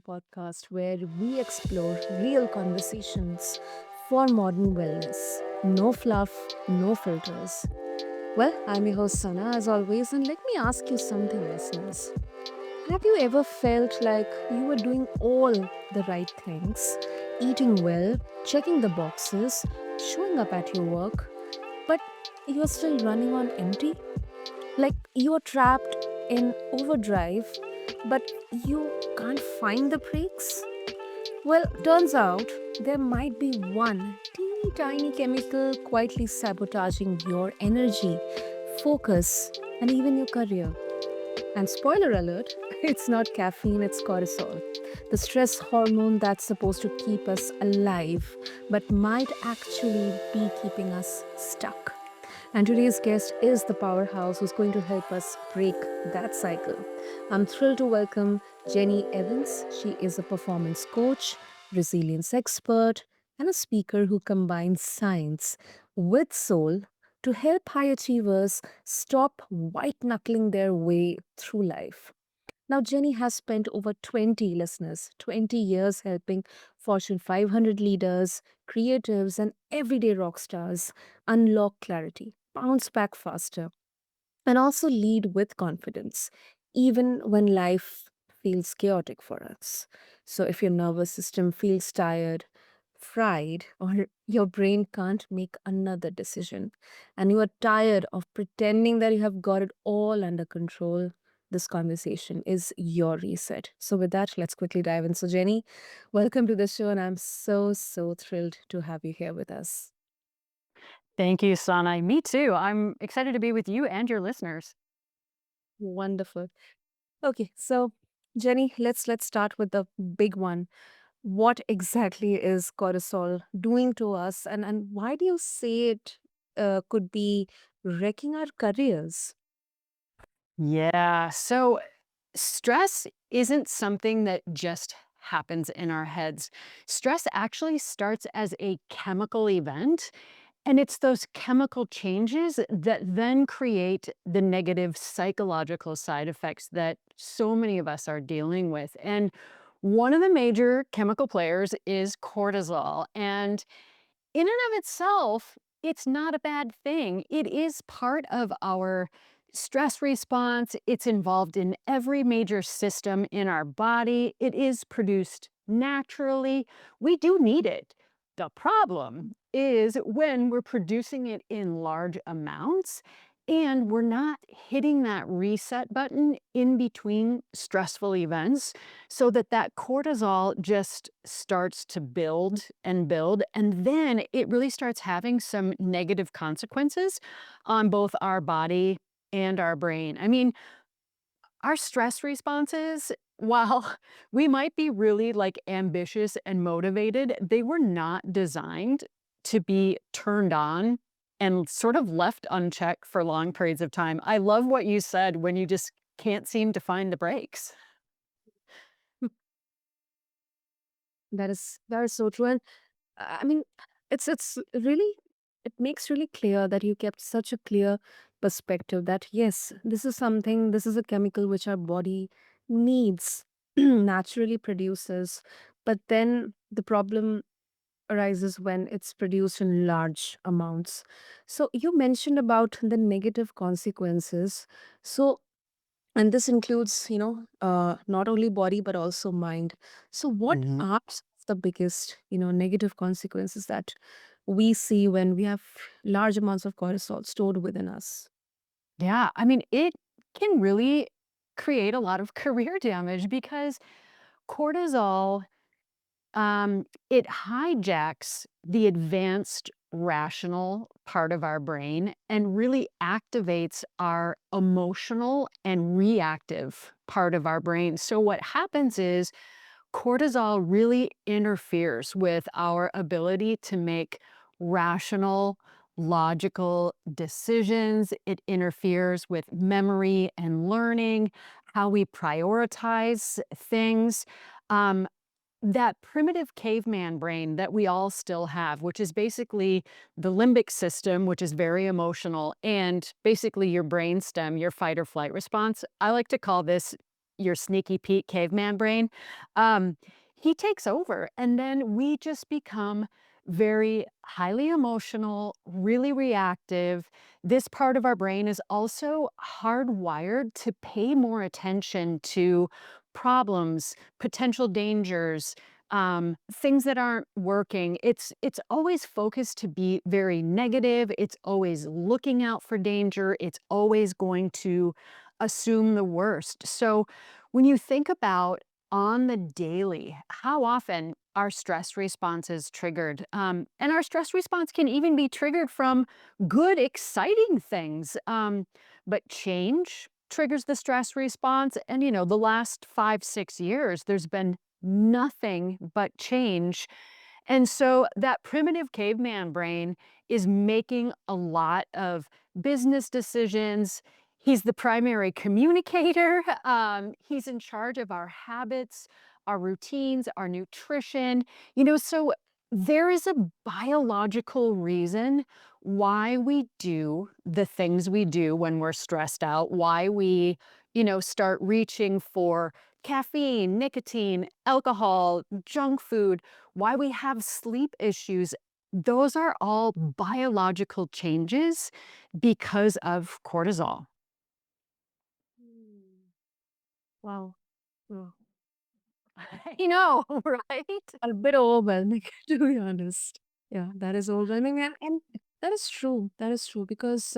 podcast where we explore real conversations for modern wellness. No fluff, no filters. Well, I'm your host Sana as always, and let me ask you something, listeners. Have you ever felt like you were doing all the right things, eating well, checking the boxes, showing up at your work, but you're still running on empty? Like you're trapped in overdrive, but you can't find the brakes? Well, turns out there might be one teeny tiny chemical quietly sabotaging your energy, focus, and even your career. And spoiler alert, it's not caffeine, it's cortisol, the stress hormone that's supposed to keep us alive, but might actually be keeping us stuck. And today's guest is the powerhouse who's going to help us break that cycle. I'm thrilled to welcome Jenny Evans. She is a performance coach, resilience expert, and a speaker who combines science with soul to help high achievers stop white knuckling their way through life. Now, Jenny has spent over 20 listeners, 20 years helping Fortune 500 leaders, creatives, and everyday rock stars unlock clarity, bounce back faster, and also lead with confidence, even when life feels chaotic for us. So, if your nervous system feels tired, fried, or your brain can't make another decision, and you are tired of pretending that you have got it all under control, this conversation is your reset. So, with that, let's quickly dive in. So, Jenny, welcome to the show, and I'm so thrilled to have you here with us. Thank you, Sana. Me too. I'm excited to be with you and your listeners. Wonderful. Okay, so Jenny, let's start with the big one. What exactly is cortisol doing to us, and why do you say it could be wrecking our careers? Yeah. So stress isn't something that just happens in our heads. Stress actually starts as a chemical event. And it's those chemical changes that then create the negative psychological side effects that so many of us are dealing with. And one of the major chemical players is cortisol. And in and of itself, it's not a bad thing. It is part of our stress response. It's involved in every major system in our body. It is produced naturally. We do need it. The problem is when we're producing it in large amounts and we're not hitting that reset button in between stressful events so that cortisol just starts to build, and then it really starts having some negative consequences on both our body and our brain. I mean, our stress responses, while we might be really like ambitious and motivated, they were not designed to be turned on and sort of left unchecked for long periods of time. I love what you said when you just can't seem to find the brakes. That is so true. And I mean, it's really, it makes really clear that you kept such a clear perspective that yes, this is a chemical which our body needs, naturally produces, but then the problem arises when it's produced in large amounts. So you mentioned about the negative consequences. So, and this includes, not only body but also mind. So what are some of the biggest, negative consequences that we see when we have large amounts of cortisol stored within us? Yeah, I mean, it can really create a lot of career damage because cortisol, it hijacks the advanced rational part of our brain and really activates our emotional and reactive part of our brain. So what happens is cortisol really interferes with our ability to make rational, logical decisions. It interferes with memory and learning, how we prioritize things. Um, that primitive caveman brain that we all still have, which is basically the limbic system, which is very emotional, and basically your brain stem, your fight or flight response. I like to call this your sneaky Pete caveman brain, um, he takes over, and then we just become very highly emotional, really reactive. This part of our brain is also hardwired to pay more attention to problems, potential dangers, things that aren't working. It's always focused to be very negative. It's always looking out for danger. It's always going to assume the worst. So when you think about on the daily, how often our stress response is triggered, and our stress response can even be triggered from good, exciting things. But change triggers the stress response. And, the last 5, 6 years, there's been nothing but change. And so that primitive caveman brain is making a lot of business decisions. He's the primary communicator. He's in charge of our habits, our routines, our nutrition. So there is a biological reason why we do the things we do when we're stressed out, why we, start reaching for caffeine, nicotine, alcohol, junk food, why we have sleep issues. Those are all biological changes because of cortisol. Mm. Wow. Wow. I know, right? A bit overwhelming, to be honest. Yeah, that is overwhelming, and that is true. That is true because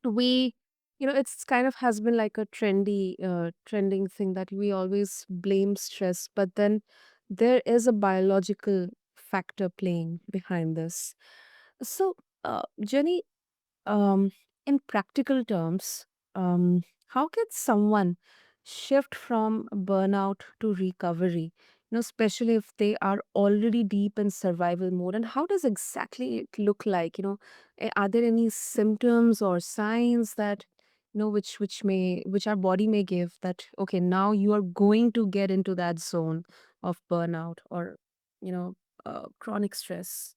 we, it's kind of has been like a trending thing that we always blame stress, but then there is a biological factor playing behind this. So, Jenny, um, in practical terms, how can someone shift from burnout to recovery? Especially if they are already deep in survival mode, and how does exactly it look like? Are there any symptoms or signs that which our body may give that okay, now you are going to get into that zone of burnout or you know chronic stress?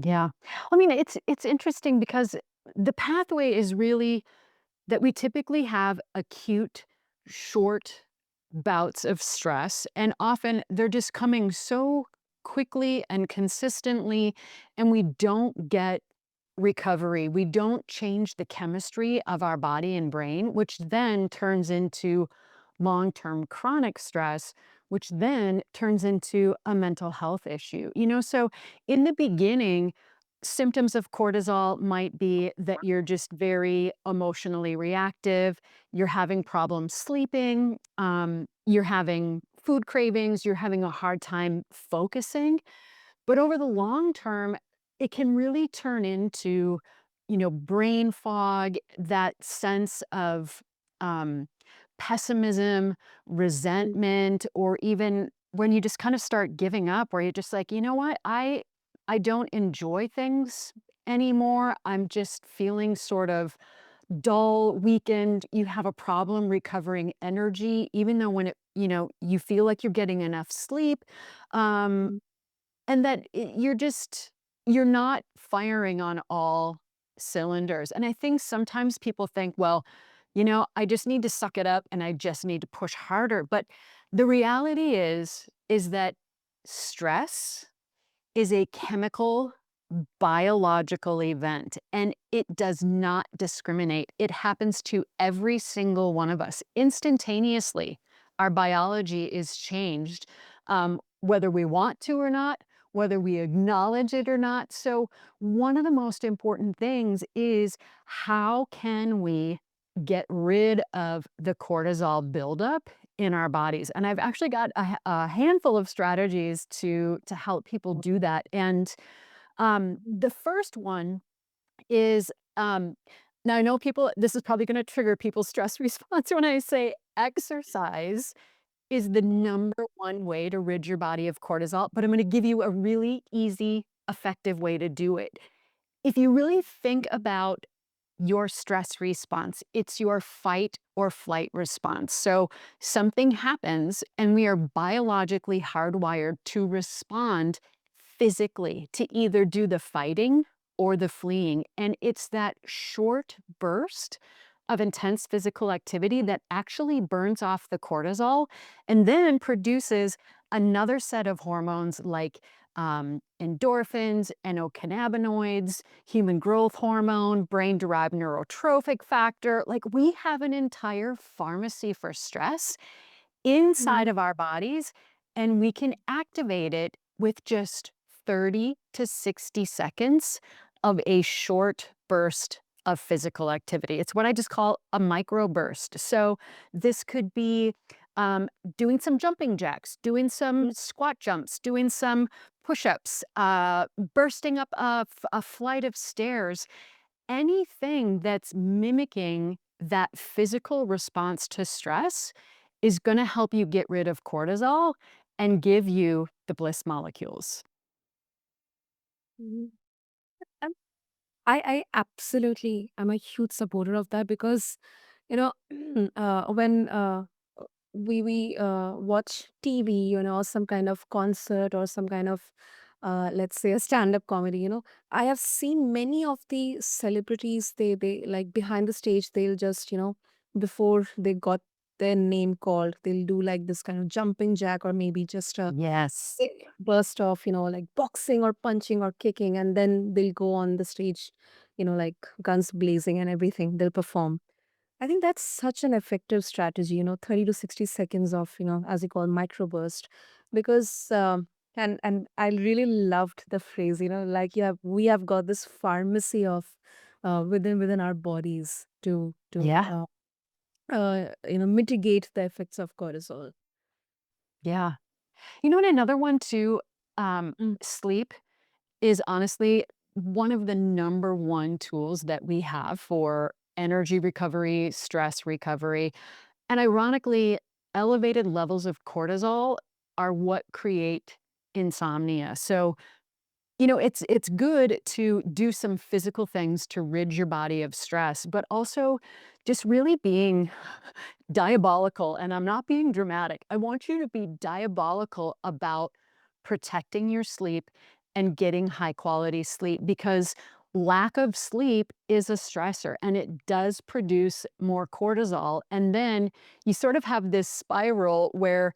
Yeah. I mean, it's interesting because the pathway is really that we typically have acute, short bouts of stress, and often they're just coming so quickly and consistently, and we don't get recovery. We don't change the chemistry of our body and brain, which then turns into long term chronic stress, which then turns into a mental health issue. So in the beginning, symptoms of cortisol might be that you're just very emotionally reactive, you're having problems sleeping, you're having food cravings, you're having a hard time focusing. But over the long term, it can really turn into, brain fog, that sense of um, pessimism, resentment, or even when you just kind of start giving up, where you're just like, you know what, I don't enjoy things anymore. I'm just feeling sort of dull, weakened. You have a problem recovering energy, even though when you feel like you're getting enough sleep. Um, and that you're not firing on all cylinders. And I think sometimes people think, well, I just need to suck it up and I just need to push harder. But the reality is that stress is a chemical, biological event, and it does not discriminate. It happens to every single one of us instantaneously. Our biology is changed, whether we want to or not, whether we acknowledge it or not. So, one of the most important things is how can we get rid of the cortisol buildup in our bodies? And I've actually got a handful of strategies to help people do that. And the first one is, now I know people, this is probably going to trigger people's stress response when I say exercise is the number one way to rid your body of cortisol, but I'm going to give you a really easy, effective way to do it. If you really think about your stress response, it's your fight or flight response. So something happens, and we are biologically hardwired to respond physically to either do the fighting or the fleeing. And it's that short burst of intense physical activity that actually burns off the cortisol and then produces another set of hormones like endorphins, endocannabinoids, human growth hormone, brain derived neurotrophic factor. Like we have an entire pharmacy for stress inside Mhm. of our bodies, and we can activate it with just 30 to 60 seconds of a short burst of physical activity. It's what I just call a micro burst. So this could be um, doing some jumping jacks, doing some Mm. squat jumps, doing some push ups, bursting up a flight of stairs, anything that's mimicking that physical response to stress is going to help you get rid of cortisol and give you the bliss molecules. Mhm. Um, I absolutely am a huge supporter of that because, you know, when we watch TV, or some kind of concert or some kind of, let's say, a stand-up comedy, I have seen many of the celebrities, they like behind the stage, they'll just, before they got their name called, they'll do like this kind of jumping jack or maybe just a Yes. big burst of, like boxing or punching or kicking, and then they'll go on the stage, like guns blazing and everything, they'll perform. I think that's such an effective strategy, 30 to 60 seconds of, as you call microburst. Because and I really loved the phrase, like we have got this pharmacy of within our bodies to Yeah. mitigate the effects of cortisol. Yeah. You know what? Another one too, Mm. sleep is honestly one of the number one tools that we have for energy recovery, stress recovery. And ironically, elevated levels of cortisol are what create insomnia. So, it's good to do some physical things to rid your body of stress, but also just really being diabolical, and I'm not being dramatic. I want you to be diabolical about protecting your sleep and getting high quality sleep because lack of sleep is a stressor and it does produce more cortisol. And then you sort of have this spiral where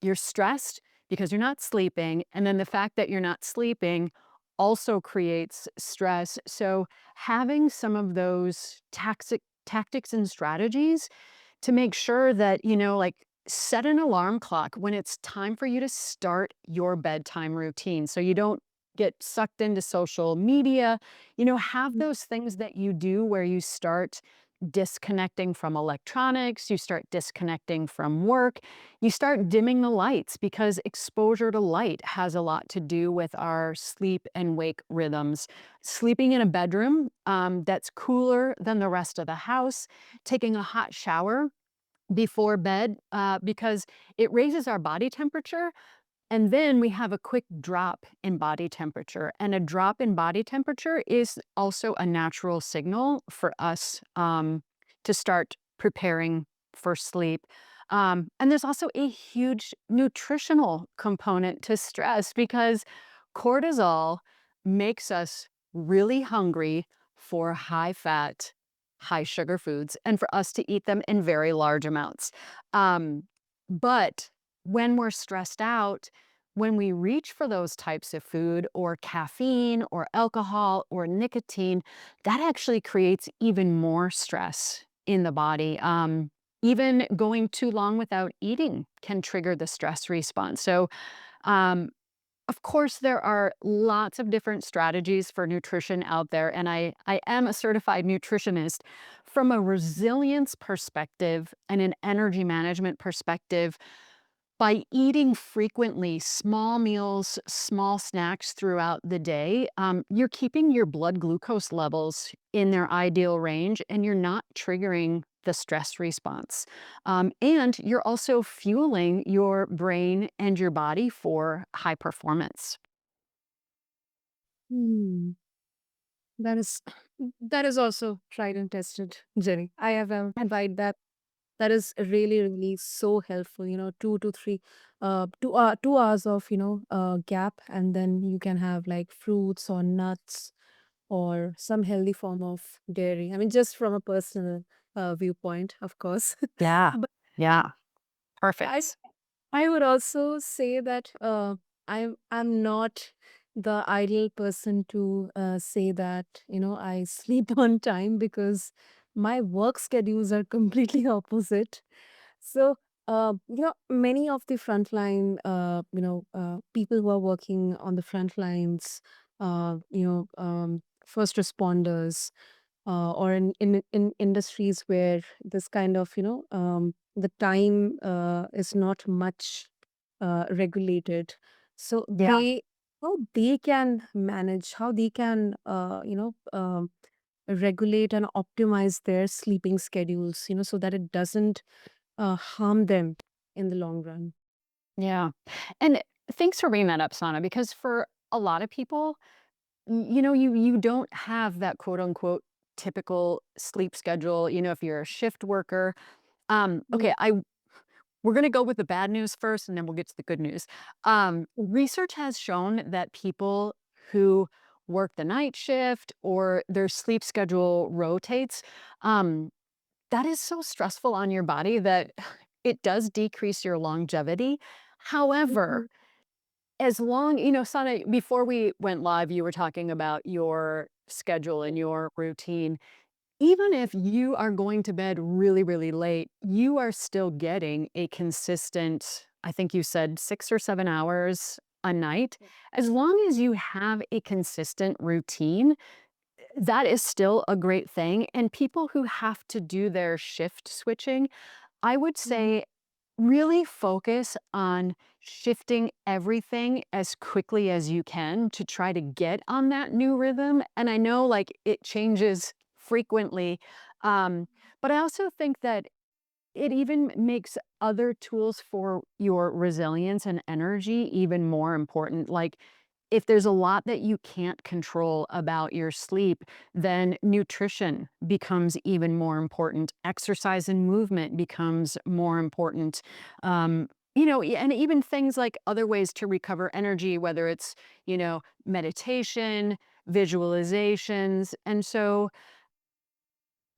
you're stressed because you're not sleeping. And then the fact that you're not sleeping also creates stress. So having some of those tactics and strategies to make sure that, like set an alarm clock when it's time for you to start your bedtime routine so you don't get sucked into social media. Have those things that you do where you start disconnecting from electronics, you start disconnecting from work, you start dimming the lights because exposure to light has a lot to do with our sleep and wake rhythms. Sleeping in a bedroom that's cooler than the rest of the house, taking a hot shower before bed because it raises our body temperature, and then we have a quick drop in body temperature. And a drop in body temperature is also a natural signal for us to start preparing for sleep. And there's also a huge nutritional component to stress because cortisol makes us really hungry for high fat, high sugar foods and for us to eat them in very large amounts. But when we're stressed out, when we reach for those types of food or caffeine or alcohol or nicotine, that actually creates even more stress in the body. Even going too long without eating can trigger the stress response. So, um, of course, there are lots of different strategies for nutrition out there, and I am a certified nutritionist. From a resilience perspective and an energy management perspective, by eating frequently, small meals, small snacks throughout the day, you're keeping your blood glucose levels in their ideal range and you're not triggering the stress response. And you're also fueling your brain and your body for high performance. Hmm. That is that is also tried and tested, Jenny. I have And tried that. That is really, really so helpful. 2 to 3, 2 hours of gap, and then you can have like fruits or nuts or some healthy form of dairy. I mean, just from a personal viewpoint, of course. Yeah. But Yeah. I Perfect. I would also say that I'm not the ideal person to say that I sleep on time because my work schedules are completely opposite. So many of the frontline people who are working on the front lines, first responders, or in industries where this kind of the time is not much regulated, so Yeah. they how they can manage, how they can regulate and optimize their sleeping schedules, so that it doesn't harm them in the long run. Yeah. And thanks for bringing that up, Sana, because for a lot of people, you don't have that quote unquote typical sleep schedule. If you're a shift worker, Mm, okay, I we're gonna go with the bad news first, and then we'll get to the good news. Research has shown that people who work the night shift or their sleep schedule rotates, um, that is so stressful on your body that it does decrease your longevity. However, mhm, as long Sana, before we went live, you were talking about your schedule and your routine. Even if you are going to bed really, really late, you are still getting a consistent, I think you said 6 or 7 hours a night. As long as you have a consistent routine, that is still a great thing, and people who have to do their shift switching, I would mhm, say really focus on shifting everything as quickly as you can to try to get on that new rhythm. And I know like it changes frequently. Um, but I also think that it even makes other tools for your resilience and energy even more important. Like, if there's a lot that you can't control about your sleep, then nutrition becomes even more important. Exercise and movement becomes more important. And even things like other ways to recover energy, whether it's, meditation, visualizations. And so,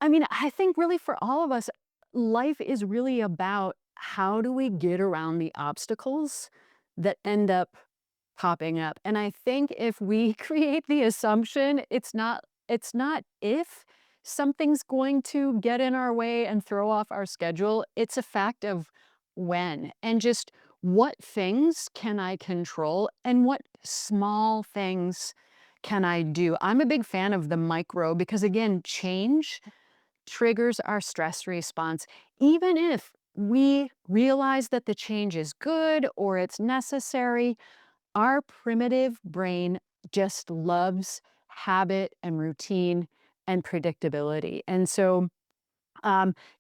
I mean, I think really for all of us, life is really about how do we get around the obstacles that end up popping up. And I think if we create the assumption it's not if something's going to get in our way and throw off our schedule, it's a fact of when and just what things can I control and what small things can I do. I'm a big fan of the micro because again, change triggers our stress response, even if we realize that the change is good or it's necessary. Our primitive brain just loves habit and routine and predictability. And so,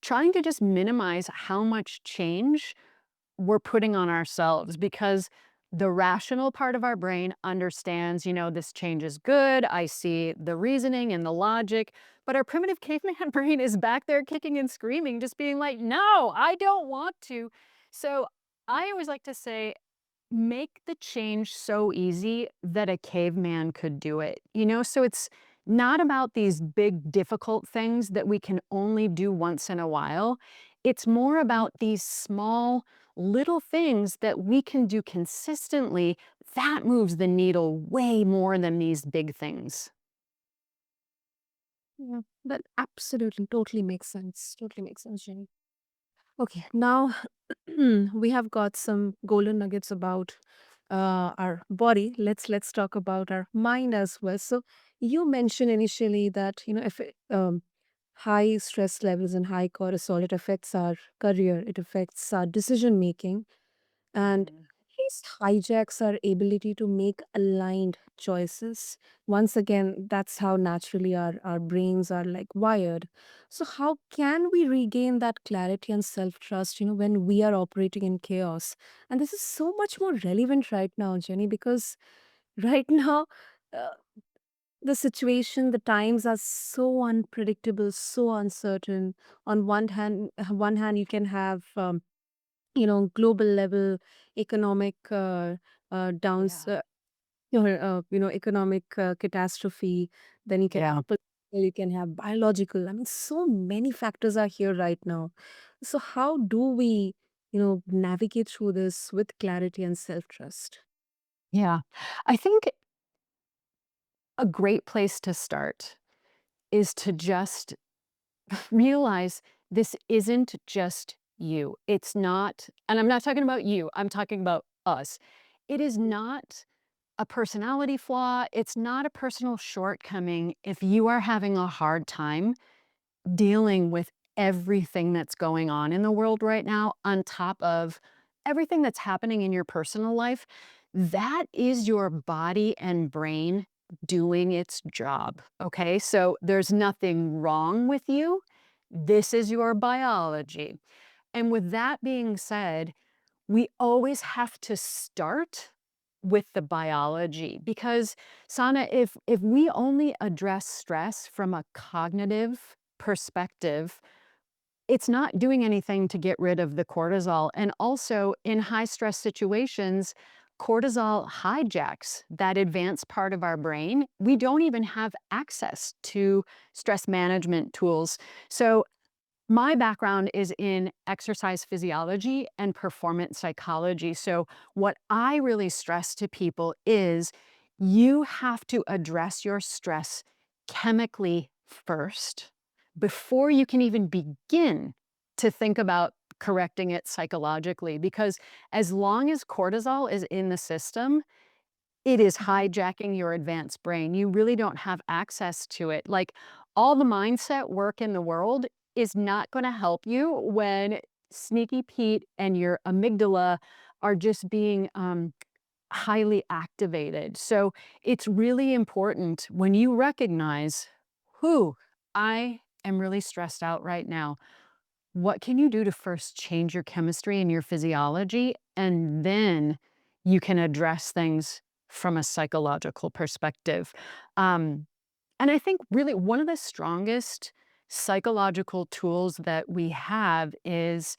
trying to just minimize how much change we're putting on ourselves because the rational part of our brain understands, this change is good. I see the reasoning and the logic. But our primitive caveman brain is back there kicking and screaming, just being like, no, I don't want to. So I always like to say, make the change so easy that a caveman could do it. So it's not about these big, difficult things that we can only do once in a while. It's more mhm. about these small, little things that we can do consistently that moves the needle way more than these big things. Yeah, that absolutely totally makes sense. Totally makes sense, Jenny. Okay, now we have got some golden nuggets about our body. Let's talk about our mind as well. So you mentioned initially that if high stress levels and high cortisol, it affects our career, it affects our decision making, and Mhm. his hijacks our ability to make aligned choices. Once again, that's how naturally our brains are like wired. So how can we regain that clarity and self-trust, when we are operating in chaos? And this is so much more relevant right now, Jenny, because right now, uh, the situation, the times are so unpredictable, so uncertain. On one hand you can have global level economic downs Yeah. economic catastrophe. Then you can Yeah. you can have biological. I mean, so many factors are here right now. So how do we, navigate through this with clarity and self-trust? Yeah. I think a great place to start is to just realize this isn't just you. It's not, and I'm not talking about you, I'm talking about us. It is not a personality flaw. It's not a personal shortcoming if you are having a hard time dealing with everything that's going on in the world right now, on top of everything that's happening in your personal life. That is your body and brain doing its job. Okay. So there's nothing wrong with you. This is your biology. And with that being said, we always have to start with the biology because Sana, if we only address stress from a cognitive perspective, it's not doing anything to get rid of the cortisol. And also in high stress situations, cortisol hijacks that advanced part of our brain. We don't even have access to stress management tools. So my background is in exercise physiology and performance psychology. So, what I really stress to people is you have to address your stress chemically first before you can even begin to think about correcting it psychologically. Because as long as cortisol is in the system, it is Mhm. hijacking your advanced brain. You really don't have access to it. Like, all the mindset work in the world is not gonna help you when Sneaky Pete and your amygdala are just being, highly activated. So, it's really important when you recognize, "Whew, I am really stressed out right now." What can you do to first change your chemistry and your physiology? And then you can address things from a psychological perspective. Um, and I think really one of the strongest psychological tools that we have is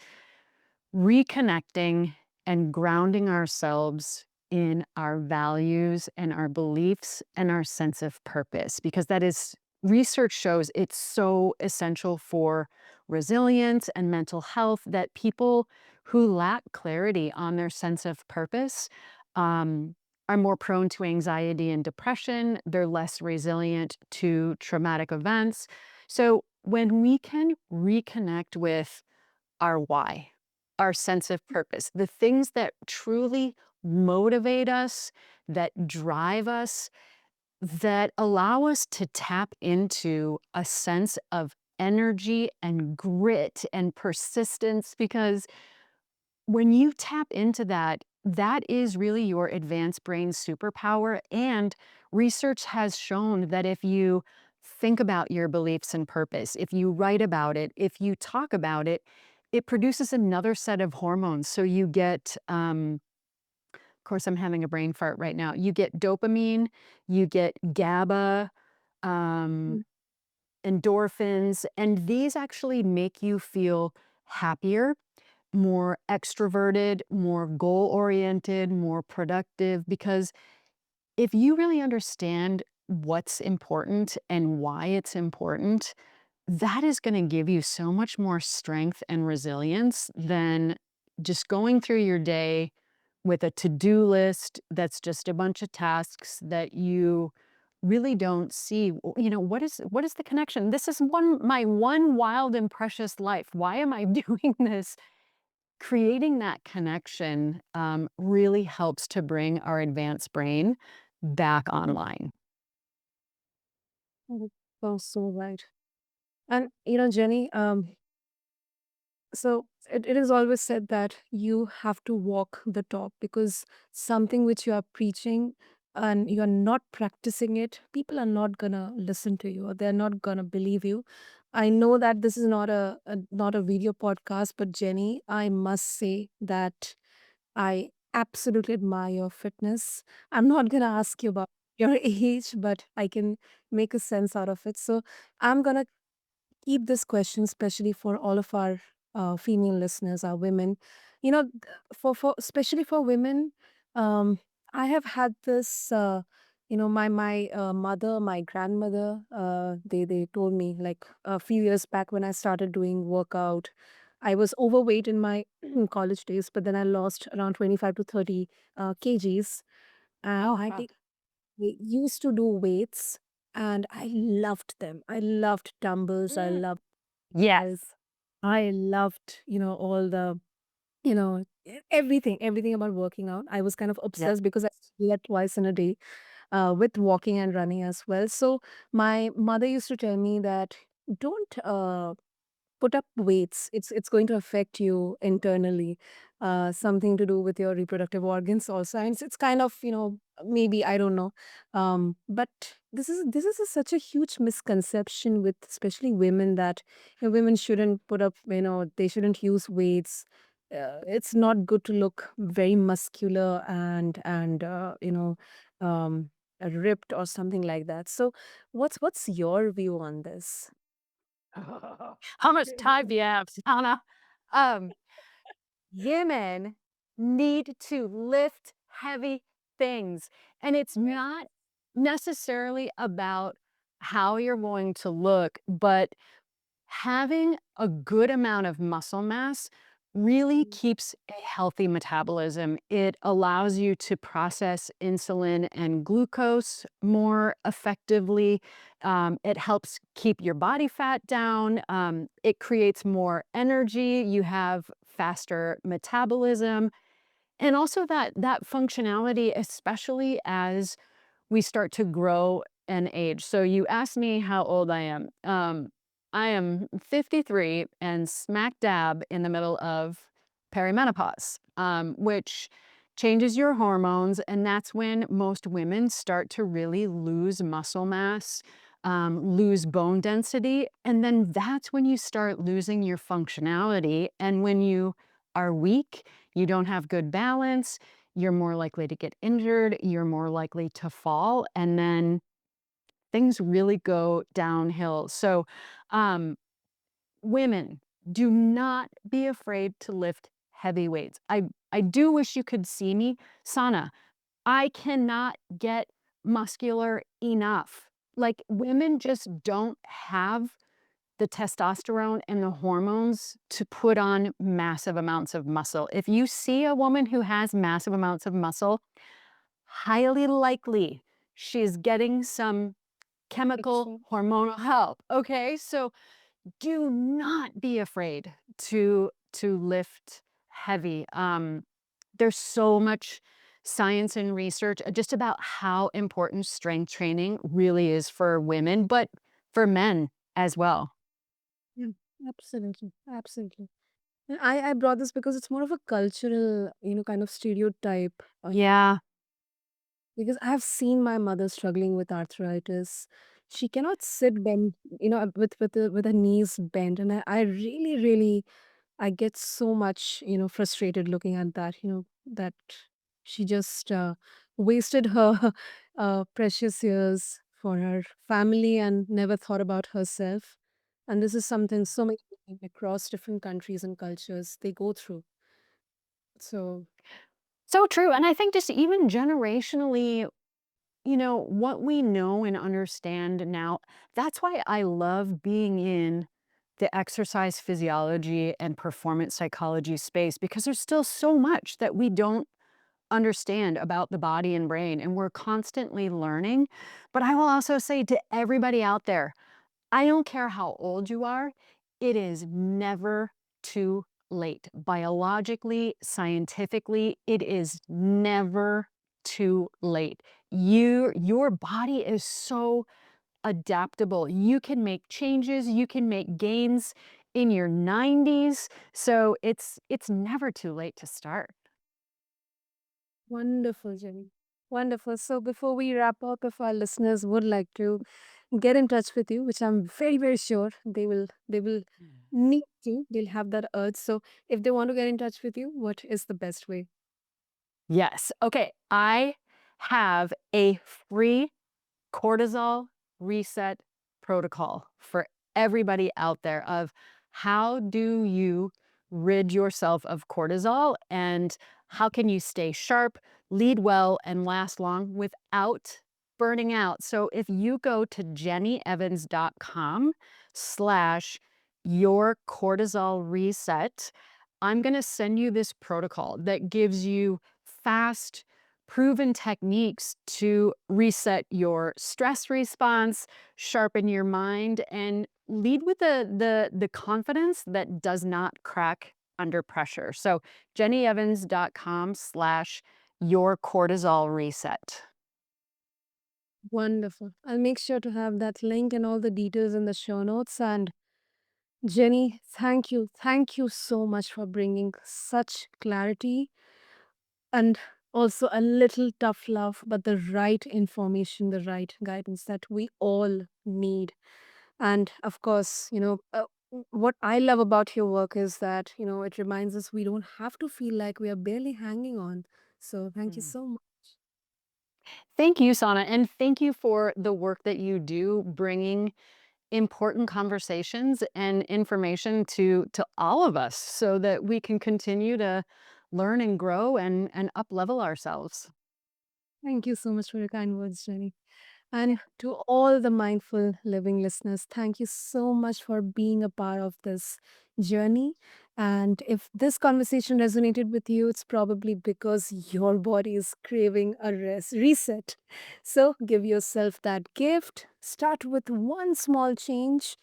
reconnecting and grounding ourselves in our values and our beliefs and our sense of purpose, because that is research shows it's so essential for resilience and mental health that people who lack clarity on their sense of purpose um, are more prone to anxiety and depression. They're less resilient to traumatic events. So when we can reconnect with our why, our sense of purpose, the things that truly motivate us, that drive us, that allow us to tap into a sense of energy and grit and persistence. Because when you tap into that, that is really your advanced brain superpower. And research has shown that if you think about your beliefs and purpose, if you write about it, if you talk about it, it produces another set of hormones. So you get, of course, I'm having a brain fart right now. You get dopamine, you get GABA, um, Mm. endorphins, and these actually make you feel happier, more extroverted, more goal oriented, more productive. Because if you really understand what's important and why it's important, that is going to give you so much more strength and resilience than just going through your day with a to-do list that's just a bunch of tasks that you really don't see. What is the connection? This is my one wild and precious life. Why am I doing this? Creating that connection really helps to bring our advanced brain back online. Oh, so right. And Jenny, so it is always said that you have to walk the talk, because something which you are preaching and you are not practicing it, people are not gonna listen to you, or they're not gonna believe you. I know that this is not a video podcast, but Jenny, I must say that I absolutely admire your fitness. I'm not gonna ask you about your age, but I can make a sense out of it. So I'm gonna keep this question, especially for all of our female listeners, our women. For especially for women, um, I have had this. my mother, my grandmother, they told me like a few years back when I started doing workout, I was overweight in my college days, but then I lost around 25 to 30 kgs, and Oh, I wow. think I used to do weights, and I loved them. I loved dumbbells. I Mm. loved bars. Yes. I loved, all the, everything about working out. I was kind of Yep. obsessed because I do that twice in a day, with walking and running as well. So my mother used to tell me that don't put up weights. It's going to affect you internally. Something to do with your reproductive organs also. And it's kind of, maybe I don't know. But this is such a huge misconception with especially women that women shouldn't put up, they shouldn't use weights. It's not good to look very muscular and ripped or something like that. So what's your view on this? How much time do you have, Sana? Um, Women need to lift heavy things, and it's not necessarily about how you're going to look, but having a good amount of muscle mass really keeps a healthy metabolism. It allows you to process insulin and glucose more effectively. It helps keep your body fat down. It creates more energy. You have faster metabolism, and also that functionality, especially as we start to grow and age. So you asked me how old I am. I am 53 and smack dab in the middle of perimenopause, which changes your hormones. And that's when most women start to really lose muscle mass, lose bone density. And then that's when you start losing your functionality. And when you are weak, you don't have good balance, you're more likely to get injured, you're more likely to fall, and then things really go downhill. So, um, women, do not be afraid to lift heavy weights. I do wish you could see me. Sana, I cannot get muscular enough. Like, women just don't have the testosterone and the hormones to put on massive amounts of muscle. If you see a woman who has massive amounts of muscle, highly likely she's getting some chemical Excellent. hormonal help. Okay? So do not be afraid to lift heavy. There's so much science and research just about how important strength training really is for women, but for men as well. Yeah, absolutely, absolutely. And I brought this because it's more of a cultural, kind of stereotype. Yeah. Because I have seen my mother struggling with arthritis. She cannot sit bent, with her knees bent, and I really, really, I get so much, frustrated looking at that. That she just wasted her precious years for her family and never thought about herself. And this is something so many people across different countries and cultures they go through. So So true. And I think just even generationally, what we know and understand now, that's why I love being in the exercise physiology and performance psychology space because there's still so much that we don't understand about the body and brain, and we're constantly learning. But I will also say to everybody out there, I don't care how old you are, it is never too late. Biologically, scientifically, it is never too late. Your body is so adaptable. You can make changes, you can make gains in your 90s. So it's never too late to start. wonderful, Jenny. Wonderful. So before we wrap up, if our listeners would like to get in touch with you, which I'm very, very sure they will need to, they'll have that urge. So if they want to get in touch with you, what is the best way? Yes. Okay. I have a free cortisol reset protocol for everybody out there of how do you rid yourself of cortisol and how can you stay sharp, lead well, and last long without burning out. So if you go to jennyevans.com/your cortisol reset, I'm going to send you this protocol that gives you fast, proven techniques to reset your stress response, sharpen your mind, and lead with the confidence that does not crack under pressure. So jennyevans.com/your cortisol reset. Wonderful. I'll make sure to have that link and all the details in the show notes. And Jenny, thank you. Thank you so much for bringing such clarity and also a little tough love, but the right information, the right guidance that we all need. And of course, what I love about your work is that, it reminds us we don't have to feel like we are barely hanging on. So thank you Mm. so much. Thank you, Sana, and thank you for the work that you do bringing important conversations and information to all of us so that we can continue to learn and grow and up level ourselves. Thank you so much for your kind words, Jenny. And to all the mindful living listeners, thank you so much for being a part of this journey. And if this conversation resonated with you, it's probably because your body is craving a reset. So give yourself that gift. Start with one small change.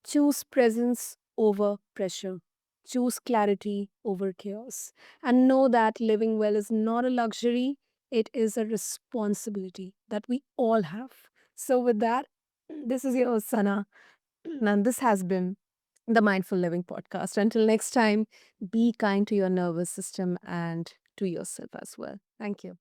Choose presence over pressure. Choose clarity over chaos. And know that living well is not a luxury, it is a responsibility that we all have. So, with that, this is your host, Sana, and this has been the Mindful Living Podcast. Until next time, be kind to your nervous system and to yourself as well. Thank you.